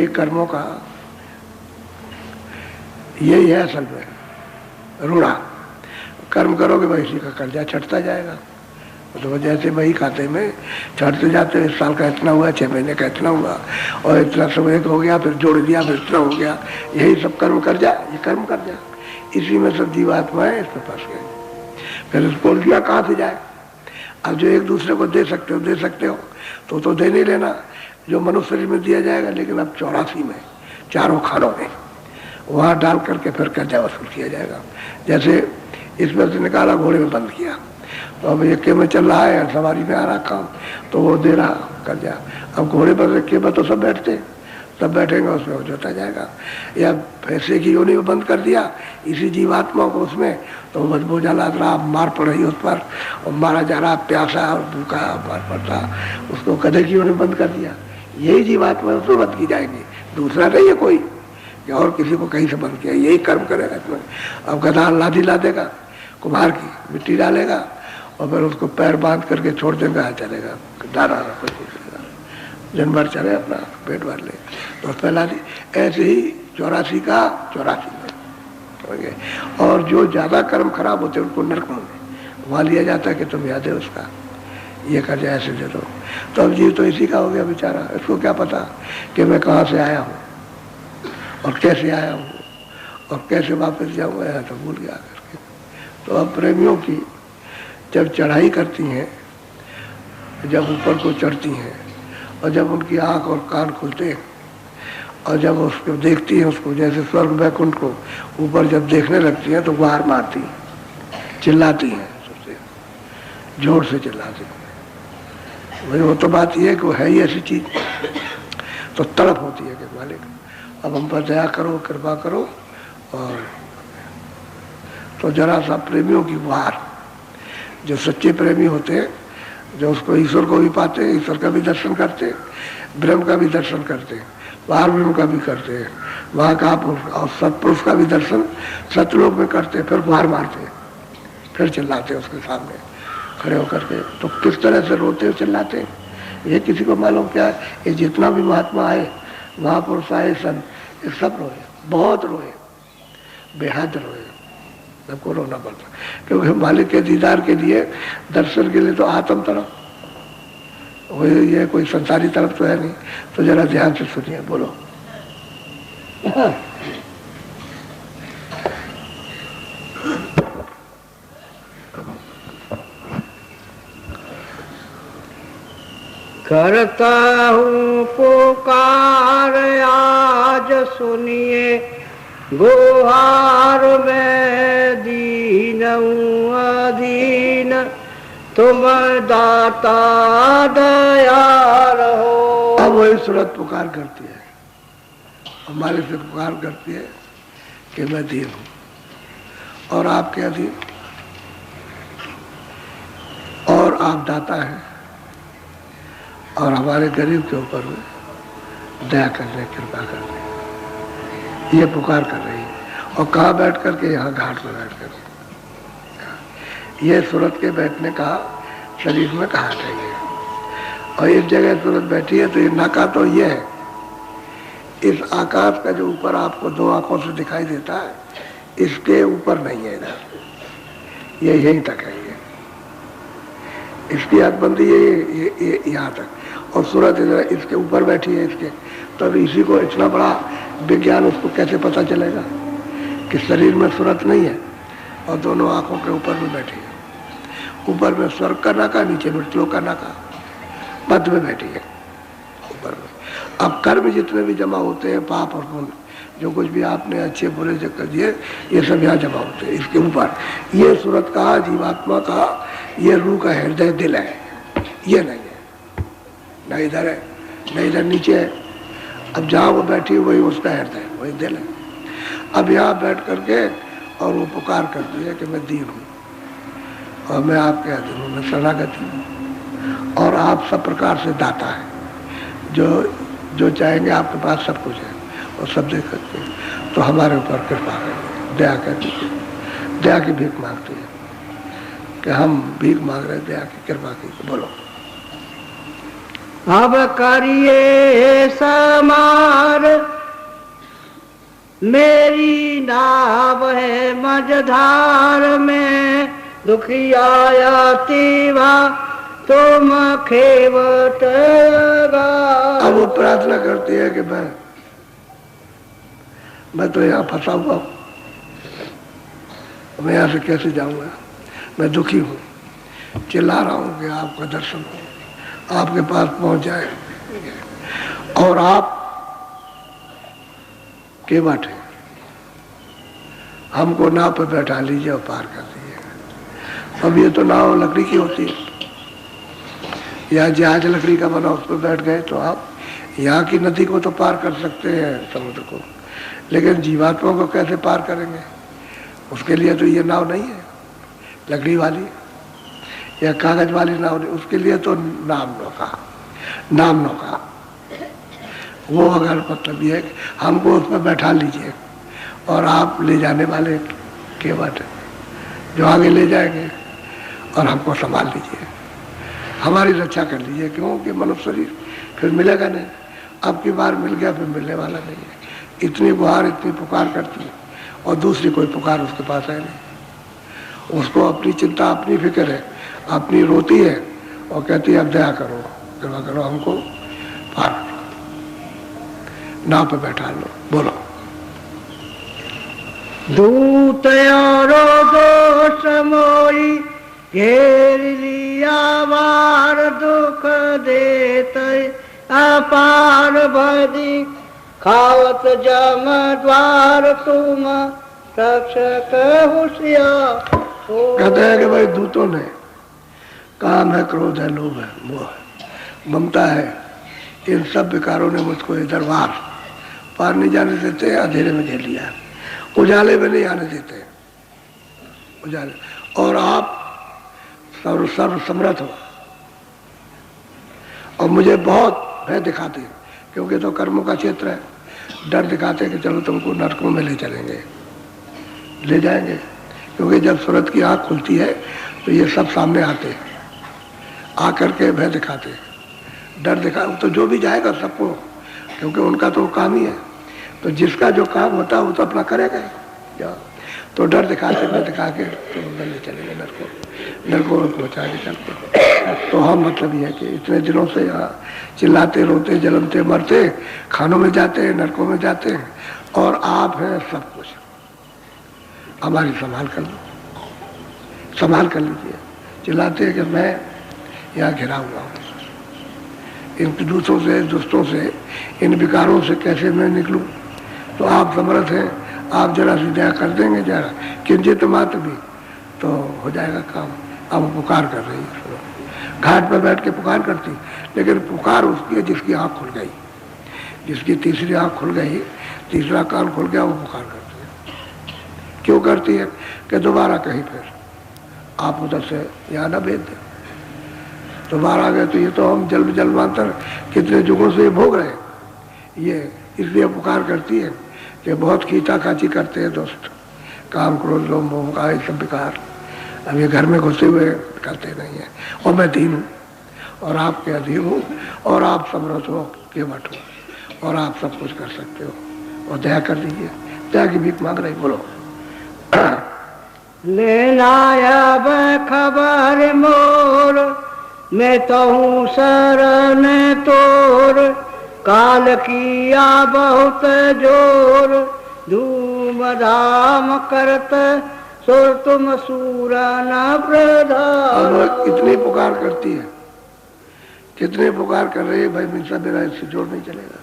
कर्मों का यही है असल में रूढ़ा। कर्म करोगे वही इसी का कर्जा छटता जाएगा। तो जैसे वही खाते में छटते जाते, इस साल का इतना हुआ, 6 महीने का इतना हुआ, और इतना समय हो गया, फिर जोड़ दिया, फिर इतना हो गया। यही सब कर्म कर्जा, ये कर्म कर्जा। इसी में सब जीवात्माएं इसमें फंस गए। फिर इसको उल्टिया कहाँ से जाए? अब जो एक दूसरे को दे सकते हो तो दे नहीं लेना जो मनुष्य शरीर में दिया जाएगा। लेकिन अब 84 में 4 खानों में वहाँ डाल करके फिर कर्जा वसूल किया जाएगा। जैसे इसमें से निकाला, घोड़े में बंद किया, तो अब एक में चल रहा है, सवारी में आ रहा काम, तो वो दे रहा कर्जा। अब घोड़े पर रखे पर तो सब बैठेंगे, उसमें हो जाता जाएगा। या पैसे की योनि में बंद कर दिया इसी जीवात्मा को उसमें, तो बस बोझा लाद रहा, मार पड़ रही उस पर, और मारा जा रहा, प्यासा और भूखा मार पड़ता, उसको गधे की योनि में बंद कर दिया। यही जीवात्मा उसमें बंद की जाएगी, दूसरा नहीं है कोई कि और किसी को कहीं से बंद किया। यही कर्म करेगा इसमें। अब गधा लादी ला देगा, कुम्हार की मिट्टी डालेगा, और फिर उसको पैर बांध करके छोड़ देगा, चलेगा दाना कुछ जन भर चले, अपना पेट भर ले, तो फैला दी। ऐसे ही 84 का 84 में। और जो ज्यादा कर्म खराब होते हैं उनको नरक में वहां लिया जाता है कि तुम याद है उसका ये कर जाए, ऐसे दे दो। तो अब जीव तो इसी का हो गया बेचारा। इसको क्या पता कि मैं कहाँ से आया हूँ और कैसे आया हूँ और कैसे वापस जाऊँगा, तो भूल गया करके। तो अब प्रेमियों की जब चढ़ाई करती हैं, जब ऊपर को चढ़ती हैं, और जब उनकी आंख और कान खुलते हैं, और जब उसको देखती हैं, उसको जैसे स्वर्ग वैकुंठ को ऊपर जब देखने लगती हैं, तो गुहार मारती हैं, चिल्लाती हैं, जोर से चिल्लाती हैं। वही वो तो बात ये है कि वो है ही ऐसी चीज, तो तड़प होती है कि मालिक अब हम पर दया करो, कृपा करो। और तो जरा सा प्रेमियों की गुहार, जो सच्चे प्रेमी होते हैं, जो उसको ईश्वर को भी पाते हैं, ईश्वर का भी दर्शन करते हैं, ब्रह्म का भी दर्शन करते हैं, बाहर ब्रह्म का भी करते हैं, वहाँ का और सत्पुरुष का भी दर्शन सतलोक में करते हैं, फिर गुहार मारते हैं, फिर चिल्लाते हैं उसके सामने खड़े होकर के। तो किस तरह से रोते हुए चिल्लाते हैं, ये किसी को मालूम क्या है? ये जितना भी महात्मा आए, महापुरुष आए, सन, ये सब रोए, बहुत रोए, बेहद रोए, सबको रोना पड़ता। क्योंकि मालिक के दीदार के लिए, दर्शन के लिए तो आत्म तरफ, ये कोई संसारी तरफ तो है नहीं। तो जरा ध्यान से सुनिए, बोलो। करता हूँ पुकार आज सुनिए, गुहार में दीन अधीन, तुम दाता दयाल हो। अब वही सूरत पुकार करती है, हमारे से पुकार करती है कि मैं दीन हूँ और आपके अधीन, और आप दाता हैं, और हमारे गरीब के ऊपर में दया करने, कृपा करने, ये पुकार कर रही है। और कहाँ बैठ करके? यहाँ घाट पर बैठ कर। ये सूरत के बैठने का शरीर में कहा चाहिए। और इस जगह सूरत बैठी है, तो ये नाका तो ये है, इस आकाश का जो ऊपर आपको 2 आंखों से दिखाई देता है, इसके ऊपर नहीं है इधर, ये यहीं तक है। ये इसकी हदबंदी ये यहाँ तक, और सूरत इधर इसके ऊपर बैठी है इसके। तब इसी को इतना बड़ा विज्ञान उसको कैसे पता चलेगा कि शरीर में सूरत नहीं है और दोनों आंखों के ऊपर में बैठी है। ऊपर में स्वर्ग का नाका, नीचे में श्लोक का नाका, मध्य में बैठी है ऊपर में। अब कर्म जितने भी जमा होते हैं, पाप और पुण्य, जो कुछ भी आपने अच्छे बुरे जो कर दिए, ये सब यहाँ जमा होते हैं इसके ऊपर। ये सूरत का, जीवात्मा का, ये रूह का हृदय दिल है, ये नहीं है, न इधर है न इधर नीचे है। अब जहाँ वो बैठी है वही उसका हृदय, वही दिल है। अब यहाँ बैठ करके और वो पुकार करती है कि मैं दीन हूँ और मैं आपके अधीन हूँ, मैं शरणागति हूँ, और आप सब प्रकार से दाता है, जो चाहेंगे आपके पास सब कुछ है और सब दे सकते हैं। तो हमारे ऊपर कृपा करिए, दया करिए, दया की भीख मांगती है कि हम भीख मांग रहे, दया की कृपा की। बोलो। अब करिए समार मेरी नाव है मझधार में, दुखी आया तीवा तुम खेवट गा। अब वो प्रार्थना करती है कि मैं तो यहाँ फंसा हुआ हूँ, मैं यहाँ से कैसे जाऊंगा, मैं दुखी हूँ, चिल्ला रहा हूँ कि आपका दर्शन हो, आपके पास पहुंच जाए और आप के बैठे हमको नाव पे बैठा लीजिए और पार कर दीजिए। अब ये तो नाव लकड़ी की होती है, या जहाज लकड़ी का बना उस पर बैठ गए तो आप यहाँ की नदी को तो पार कर सकते हैं, समुद्र को, लेकिन जीवात्मा को कैसे पार करेंगे? उसके लिए तो ये नाव नहीं है लकड़ी वाली या कागज वाली नाव नहीं, उसके लिए तो नाम नौका वो अगर मतलब ये है हमको उस पर बैठा लीजिए और आप ले जाने वाले के बाटे जो आगे ले जाएंगे और हमको संभाल लीजिए, हमारी रक्षा कर लीजिए, क्योंकि मनुष्य शरीर फिर मिलेगा नहीं, अब की बार मिल गया फिर मिलने वाला नहीं है। इतनी गुहार इतनी पुकार करती है और दूसरी कोई पुकार उसके पास है नहीं, उसको अपनी चिंता अपनी फिक्र है, अपनी रोती है और कहती है अब दया करो, कृपा करो, हमको पार करो, नाव पे बैठा लो। बोलो। दूत यारो दोष मोई घेर लिया वार, दुख देते अपार भदी खावत जम द्वार तुम रक्षक होशियार। कहते हैं कि भाई दूतों ने काम है, क्रोध है, लोभ है, मोह है, ममता है, इन सब विकारों ने मुझको इधर पार नहीं जाने देते, अंधेरे में घेर लिया, उजाले में नहीं आने देते, उजाले। और आप सर्व समर्थ हो और मुझे बहुत भय दिखाते, क्योंकि तो कर्मों का क्षेत्र है, डर दिखाते कि चलो तुमको नरकों में ले चलेंगे, ले जाएंगे, क्योंकि जब सूरत की आँख खुलती है तो ये सब सामने आते हैं, आकर के भय दिखाते, डर दिखा, तो जो भी जाएगा सबको, क्योंकि उनका तो काम ही है, तो जिसका जो काम होता है वो तो अपना करेगा क्या, तो डर दिखाते भय दिखा के तो ले चलेंगे नरकों में पहुँचा के चलते। तो हम मतलब ये है कि इतने दिनों से यहाँ चिल्लाते रोते जलमते मरते, खानों में जाते हैं, नरकों में जाते हैं, और आप हैं सब कुछ, हमारी संभाल कर लो, संभाल कर लीजिए। चिल्लाते हैं कि मैं यहाँ घिरा हुआ हूँ, इन दूसरों से, दुष्टों से, इन विकारों से कैसे मैं निकलूं? तो आप समर्थ हैं, आप जरा सी दया कर देंगे, जरा किंचित मात्र भी, तो हो जाएगा काम। अब पुकार कर रही है, घाट पर बैठ के पुकार करती, लेकिन पुकार उसकी है जिसकी आँख खुल गई, जिसकी तीसरी आँख खुल गई, तीसरा कान खुल गया, वो पुकार करती है। क्यों करती है? कि दोबारा कहीं फिर आप उधर से यहाँ न भेज दें, दोबारा आ गए तो ये तो हम जन्मांतर कितने युगों से भोग रहे, ये इसलिए पुकार करती है कि बहुत खींचा खाची करते हैं दोस्त, काम क्रोध लोभ मोह का ये सब विकार अब ये घर में घुसे हुए करते नहीं है, और मैं दीन हूँ और आपके अधीन हूँ और आप समर्थ हो, केवट हो और आप सब कुछ कर सकते हो, और दया कर दीजिए। दया की भीख मांग रही, बोलो। लेना अब खबर मोर, मैं तो हूँ शरण तोर, काल किया बहुत जोर, धूम धाम करत सुर तुम सूरा न प्रधान। इतनी पुकार करती है, कितने पुकार कर रही है भाई, मेरा इससे जोर नहीं चलेगा,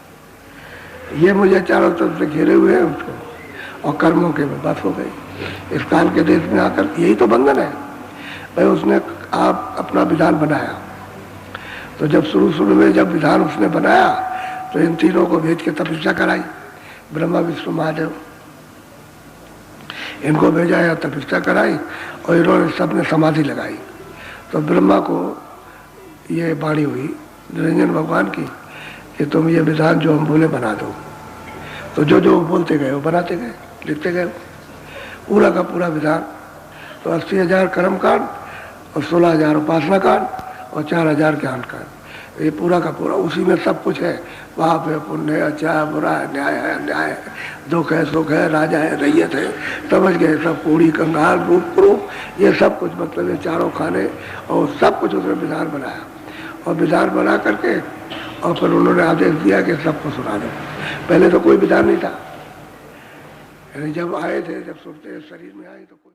ये मुझे चारों तरफ से घेरे हुए हैं उसको, और कर्मों के में बस हो गई। इस काल के देश में आकर यही तो बंधन है भाई, उसने आप अपना विधान बनाया, तो जब शुरू में जब विधान उसने बनाया तो इन तीनों को भेज के तपस्या कराई, ब्रह्मा विष्णु महादेव, इनको भेजा या तपस्या कराई, और इन्होंने सबने समाधि लगाई। तो ब्रह्मा को ये वाणी हुई निरंजन भगवान की कि तुम ये विधान जो हम बोले बना दो, तो जो जो बोलते गए वो बनाते गए, लिखते गए पूरा का पूरा विधान। तो 80,000 कर्म कांड और 16,000 उपासना कांड और 4,000 ज्ञान कांड, ये पूरा का पूरा उसी में सब कुछ है। पाप है, पुण्य है, अच्छा है, बुरा है, न्याय है, अन्याय है, दुख है, सुख है, राजा है, रैयत है, समझ गए सब, कूड़ी कंगाल रूप क्रूप, ये सब कुछ मतलब ये चारों खाने और सब कुछ उसने विधान बनाया। और विधान बना करके और फिर उन्होंने आदेश दिया कि सबको सुना दो। पहले तो कोई विधान नहीं था, जब आए थे, जब सुनते शरीर में आई तो कोई